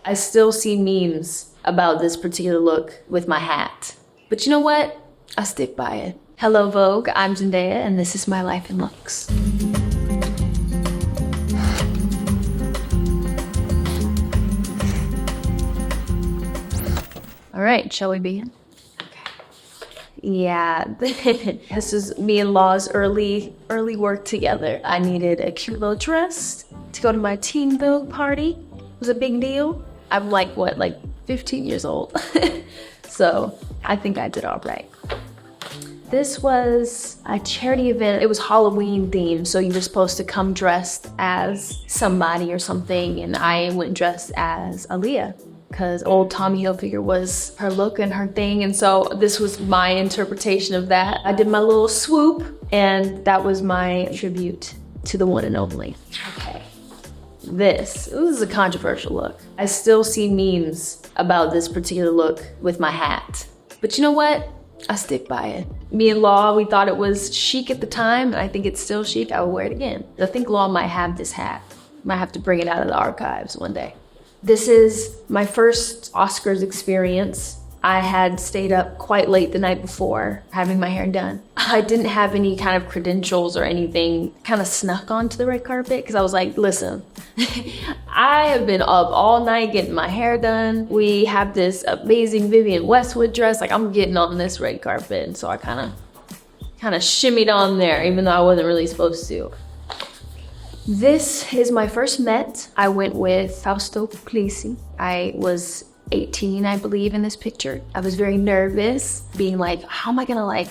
I still see memes about this particular look with my hat. But you know what? I stick by it. Hello Vogue, I'm Zendaya and this is my life in looks. All right, shall we begin? Yeah, this is me and Law's early work together. I needed a cute little dress to go to my teen Vogue party. It was a big deal. I'm like 15 years old. So I think I did all right. This was a charity event. It was Halloween themed, so you were supposed to come dressed as somebody or something, and I went dressed as Aaliyah, because old Tommy Hilfiger was her look and her thing, and so this was my interpretation of that. I did my little swoop, and that was my tribute to the one and only. Okay, this is a controversial look. I still see memes about this particular look with my hat. But you know what? I stick by it. Me and Law, we thought it was chic at the time, and I think it's still chic. I will wear it again. I think Law might have this hat. Might have to bring it out of the archives one day. This is my first Oscars experience. I had stayed up quite late the night before having my hair done. I didn't have any kind of credentials or anything. Kind of snuck onto the red carpet because I was like, listen, I have been up all night getting my hair done. We have this amazing Vivienne Westwood dress. Like, I'm getting on this red carpet. And so I kind of shimmied on there, even though I wasn't really supposed to. This is my first Met. I went with Fausto Puglisi. I was 18, I believe, in this picture. I was very nervous, being like, how am I gonna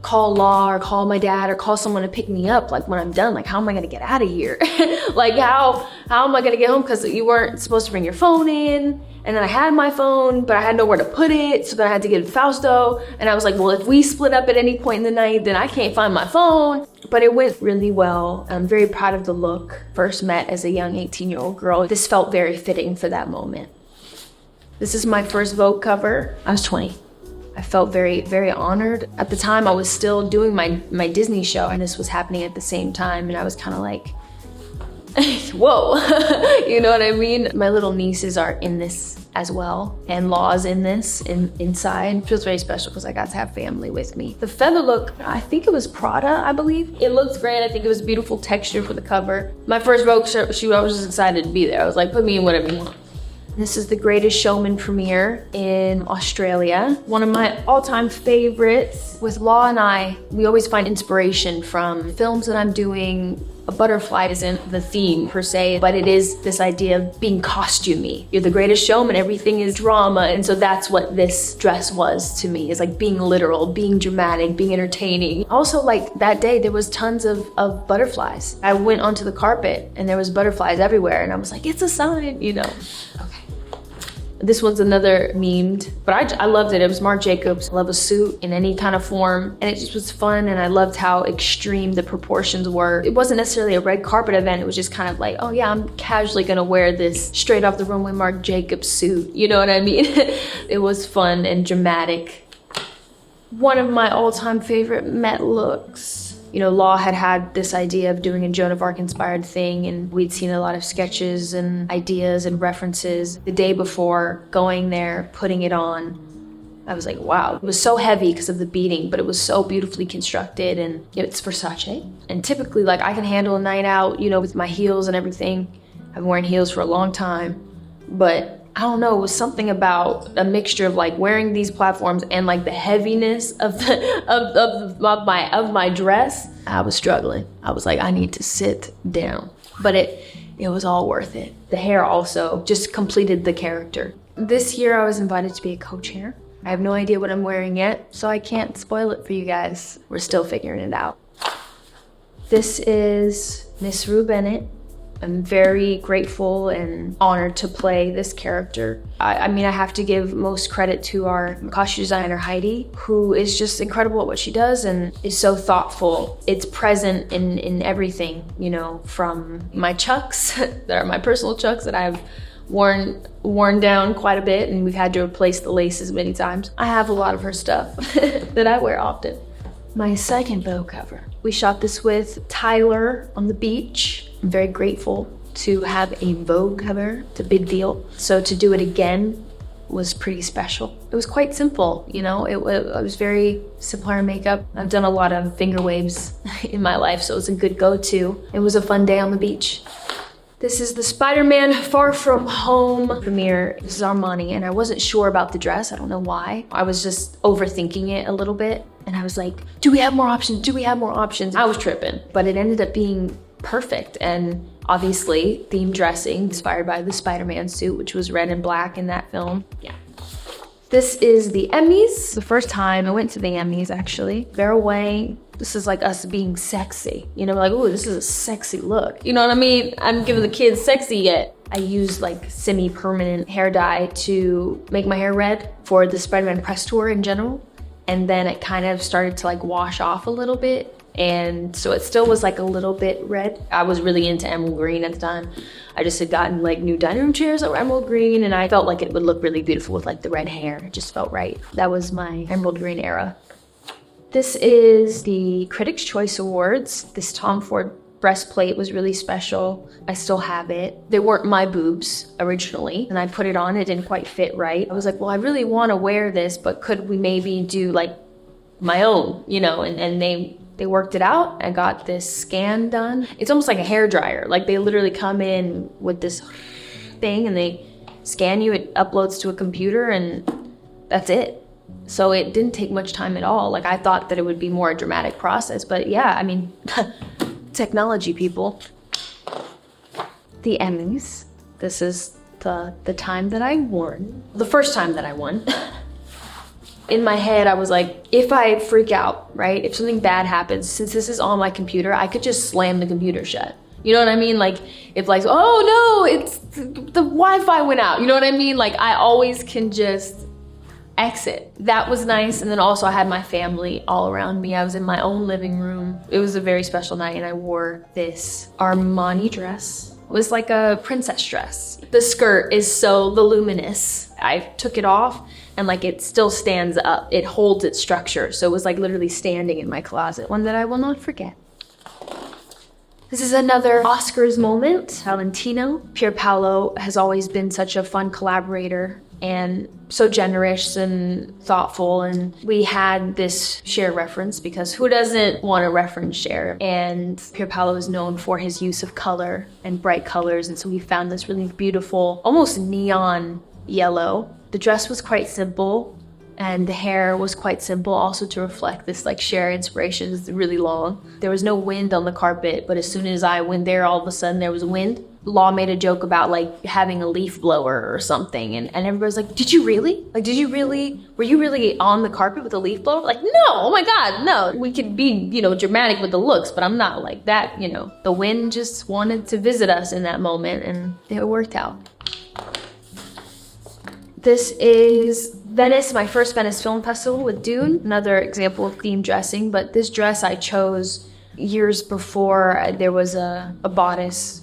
call Law or call my dad or call someone to pick me up when I'm done? How am I gonna get out of here? How am I gonna get home? Because you weren't supposed to bring your phone in. And then I had my phone, but I had nowhere to put it. So then I had to get Fausto. And I was like, well, if we split up at any point in the night, then I can't find my phone. But it went really well. I'm very proud of the look. First Met as a young 18-year-old girl. This felt very fitting for that moment. This is my first Vogue cover. I was 20. I felt very, very honored. At the time, I was still doing my Disney show, and this was happening at the same time, and I was kind of like, whoa, you know what I mean? My little nieces are in this as well, and Law's in this, inside. It feels very special because I got to have family with me. The feather look, I think it was Prada, I believe. It looks great. I think it was beautiful texture for the cover. My first Vogue shoot, I was just excited to be there. I was like, put me in whatever you want. This is the Greatest Showman premiere in Australia. One of my all-time favorites. With Law and I, we always find inspiration from films that I'm doing. A butterfly isn't the theme per se, but it is this idea of being costumey. You're the greatest showman, everything is drama, and so that's what this dress was to me, is being literal, being dramatic, being entertaining. Also, that day, there was tons of butterflies. I went onto the carpet and there was butterflies everywhere, and I was like, it's a sign, you know. Okay. This one's another memed, but I loved it. It was Marc Jacobs. I love a suit in any kind of form, and it just was fun, and I loved how extreme the proportions were. It wasn't necessarily a red carpet event. It was just kind of like, oh yeah, I'm casually gonna wear this straight off the runway Marc Jacobs suit. You know what I mean? It was fun and dramatic. One of my all-time favorite Met looks. You know, Law had this idea of doing a Joan of Arc inspired thing, and we'd seen a lot of sketches and ideas and references. The day before, going there, putting it on, I was like, wow. It was so heavy because of the beading, but it was so beautifully constructed, and it's Versace. And typically, I can handle a night out, you know, with my heels and everything. I've been wearing heels for a long time, but I don't know, it was something about a mixture of wearing these platforms and the heaviness of my dress. I was struggling. I was like, I need to sit down. But it was all worth it. The hair also just completed the character. This year I was invited to be a co-chair. I have no idea what I'm wearing yet, so I can't spoil it for you guys. We're still figuring it out. This is Miss Rue Bennett. I'm very grateful and honored to play this character. I mean, I have to give most credit to our costume designer, Heidi, who is just incredible at what she does and is so thoughtful. It's present in everything, you know, from my chucks, that are my personal chucks that I've worn down quite a bit, and we've had to replace the laces many times. I have a lot of her stuff that I wear often. My second Vogue cover. We shot this with Tyler on the beach. I'm very grateful to have a Vogue cover. It's a big deal. So to do it again was pretty special. It was quite simple, you know, it was very simple hair and makeup. I've done a lot of finger waves in my life, so it was a good go-to. It was a fun day on the beach. This is the Spider-Man Far From Home premiere. This is Armani, and I wasn't sure about the dress. I don't know why. I was just overthinking it a little bit, and I was like, do we have more options? Do we have more options? I was tripping, but it ended up being perfect, and obviously theme dressing inspired by the Spider-Man suit, which was red and black in that film. Yeah. This is the Emmys. The first time I went to the Emmys, actually. Vera Wang. This is like us being sexy. You know, like, ooh, this is a sexy look. You know what I mean? I'm giving the kids sexy yet. I used like semi-permanent hair dye to make my hair red for the Spider-Man press tour in general. And then it kind of started to like wash off a little bit. And so it still was like a little bit red. I was really into emerald green at the time. I just had gotten like new dining room chairs that were emerald green, and I felt like it would look really beautiful with like the red hair. It just felt right. That was my emerald green era. This is the Critics' Choice Awards. This Tom Ford breastplate was really special. I still have it. They weren't my boobs originally, and I put it on. It didn't quite fit right. I was like, well, I really want to wear this, but could we maybe do like my own, you know? And they worked it out. I got this scan done. It's almost like a hairdryer. Like they literally come in with this thing and they scan you. It uploads to a computer and that's it. So it didn't take much time at all. Like I thought that it would be more a dramatic process, but yeah, I mean, technology, people. The Emmys. This is the time that I won. The first time that I won. In my head, I was like, if I freak out, right? If something bad happens, since this is on my computer, I could just slam the computer shut. You know what I mean? Like, if like, oh no, it's the Wi-Fi went out. You know what I mean? Like, I always can just exit. That was nice. And then also I had my family all around me. I was in my own living room. It was a very special night, and I wore this Armani dress. It was like a princess dress. The skirt is so voluminous. I took it off and like it still stands up. It holds its structure. So it was like literally standing in my closet. One that I will not forget. This is another Oscars moment. Valentino. Pier Paolo has always been such a fun collaborator and so generous and thoughtful. And we had this Cher reference because who doesn't want to reference Cher? And Pier Paolo is known for his use of color and bright colors. And so we found this really beautiful, almost neon yellow. The dress was quite simple and the hair was quite simple, also to reflect this like Cher inspiration. Is really long. There was no wind on the carpet, but as soon as I went there, all of a sudden there was wind. Law made a joke about like having a leaf blower or something, and everybody's like, did you really? Like, were you really on the carpet with a leaf blower? Like, no, oh my God, no. We could be, you know, dramatic with the looks, but I'm not like that, you know. The wind just wanted to visit us in that moment, and it worked out. This is Venice, my first Venice Film Festival with Dune. Another example of theme dressing, but this dress I chose years before there was a bodice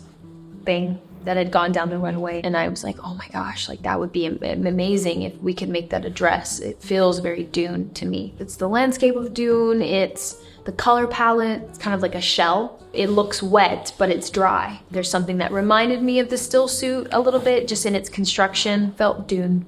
thing that had gone down the runway, and I was like, oh my gosh, like that would be amazing if we could make that a dress. It feels very Dune to me. It's the landscape of Dune, it's the color palette, it's kind of like a shell. It looks wet, but it's dry. There's something that reminded me of the still suit a little bit, just in its construction, felt Dune.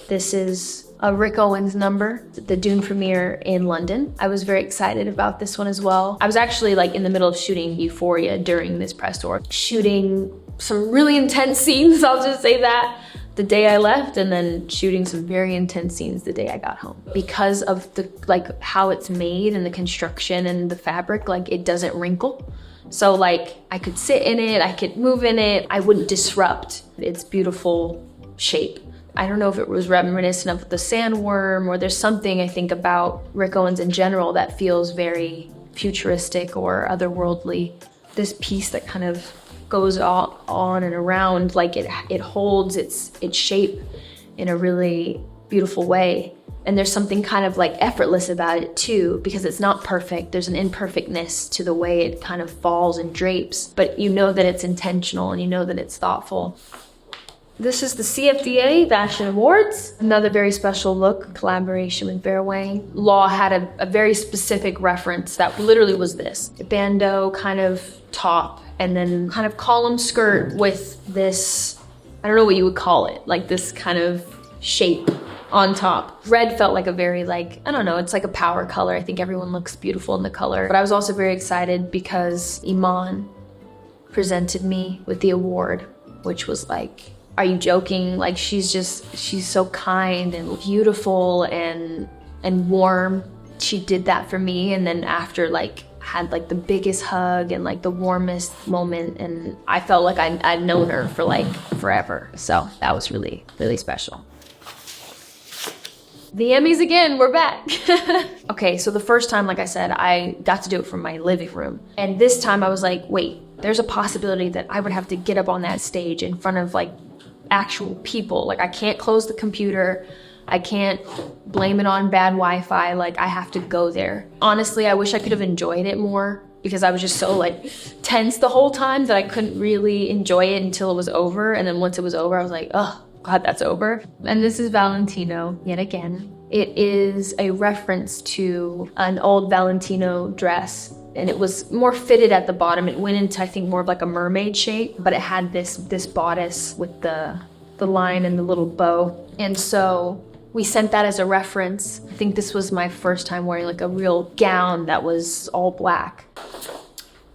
This is a Rick Owens number, the Dune premiere in London. I was very excited about this one as well. I was actually like in the middle of shooting Euphoria during this press tour, shooting some really intense scenes, I'll just say that, the day I left, and then shooting some very intense scenes the day I got home. Because of the like how it's made and the construction and the fabric, like it doesn't wrinkle. So like I could sit in it, I could move in it, I wouldn't disrupt its beautiful shape. I don't know if it was reminiscent of the sandworm, or there's something I think about Rick Owens in general that feels very futuristic or otherworldly. This piece that kind of goes on and around, like it holds its shape in a really beautiful way. And there's something kind of like effortless about it too, because it's not perfect. There's an imperfectness to the way it kind of falls and drapes, but you know that it's intentional and you know that it's thoughtful. This is the CFDA Fashion Awards. Another very special look, collaboration with Vera Wang. Law had a very specific reference that literally was this. A bandeau kind of top, and then kind of column skirt with this, I don't know what you would call it, like this kind of shape on top. Red felt like a very like, I don't know, it's like a power color. I think everyone looks beautiful in the color. But I was also very excited because Iman presented me with the award, which was like, are you joking? Like she's so kind and beautiful and warm. She did that for me, and then after like had like the biggest hug and like the warmest moment, and I felt like I'd known her for like forever. So that was really, really special. The Emmys again, we're back. Okay, so the first time, like I said, I got to do it from my living room. And this time I was like, wait, there's a possibility that I would have to get up on that stage in front of like actual people. Like I can't close the computer. I can't blame it on bad Wi-Fi. Like I have to go there. Honestly, I wish I could have enjoyed it more because I was just so like tense the whole time that I couldn't really enjoy it until it was over. And then once it was over, I was like, oh, God, that's over. And this is Valentino yet again. It is a reference to an old Valentino dress, and it was more fitted at the bottom. It went into, I think, more of like a mermaid shape, but it had this bodice with the line and the little bow. And so we sent that as a reference. I think this was my first time wearing like a real gown that was all black.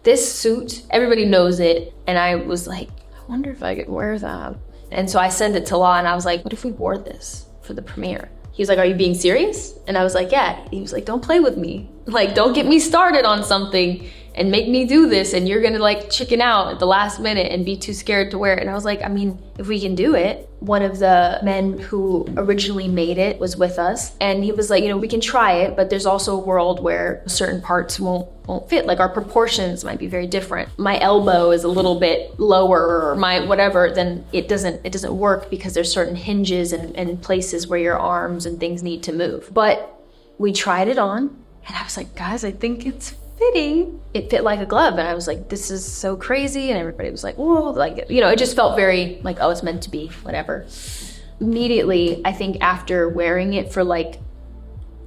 This suit, everybody knows it, and I was like, I wonder if I could wear that. And so I sent it to Law, and I was like, what if we wore this for the premiere? He was like, are you being serious? And I was like, yeah. He was like, don't play with me. Like, don't get me started on something and make me do this, and you're gonna like chicken out at the last minute and be too scared to wear it. And I was like, I mean, if we can do it. One of the men who originally made it was with us, and he was like, you know, we can try it, but there's also a world where certain parts won't fit. Like our proportions might be very different. My elbow is a little bit lower, or my whatever, then it doesn't work because there's certain hinges and places where your arms and things need to move. But we tried it on, and I was like, guys, I think it's fitting. It fit like a glove, and I was like, this is so crazy, and everybody was like, whoa, like, you know, it just felt very like, oh, it's meant to be, whatever. Immediately, I think after wearing it for like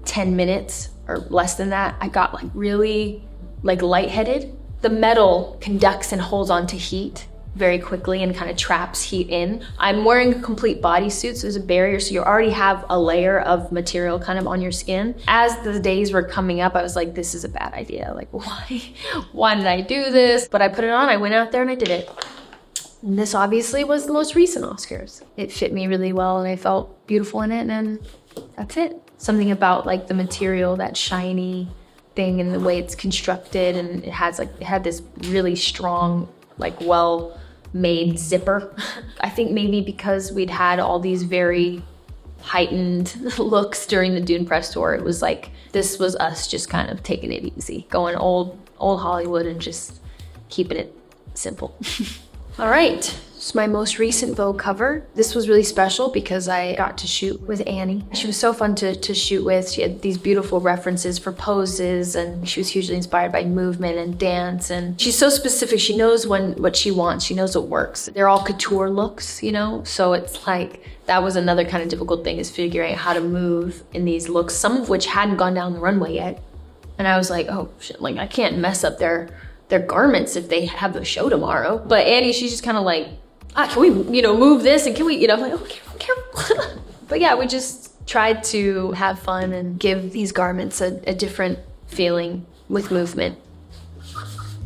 10 minutes or less than that, I got like really like lightheaded. The metal conducts and holds onto heat very quickly and kind of traps heat in. I'm wearing a complete bodysuit, so there's a barrier, so you already have a layer of material kind of on your skin. As the days were coming up, I was like, this is a bad idea. Like, why did I do this? But I put it on, I went out there and I did it. And this obviously was the most recent Oscars. It fit me really well and I felt beautiful in it, and that's it. Something about like the material, that shiny thing, and the way it's constructed, and it had this really strong, like well-made zipper. I think maybe because we'd had all these very heightened looks during the Dune press tour, it was like, this was us just kind of taking it easy, going old Hollywood and just keeping it simple. All right, it's my most recent Vogue cover. This was really special because I got to shoot with Annie. She was so fun to shoot with. She had these beautiful references for poses, and she was hugely inspired by movement and dance. And she's so specific. She knows what she wants. She knows what works. They're all couture looks, you know? So it's like, that was another kind of difficult thing, is figuring out how to move in these looks, some of which hadn't gone down the runway yet. And I was like, oh shit, like I can't mess up their garments if they have the show tomorrow. But Annie, she's just kind of like, can we, move this, and can we, I'm like, oh, careful. But yeah, we just tried to have fun and give these garments a different feeling with movement.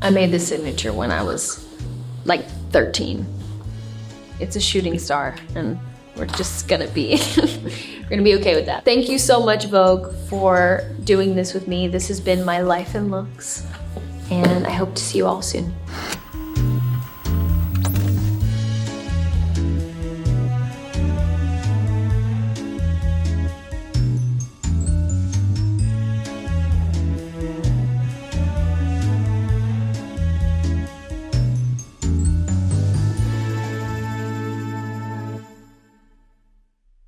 I made this signature when I was like 13. It's a shooting star, and we're just gonna be, we're gonna be okay with that. Thank you so much, Vogue, for doing this with me. This has been my life in looks, and I hope to see you all soon.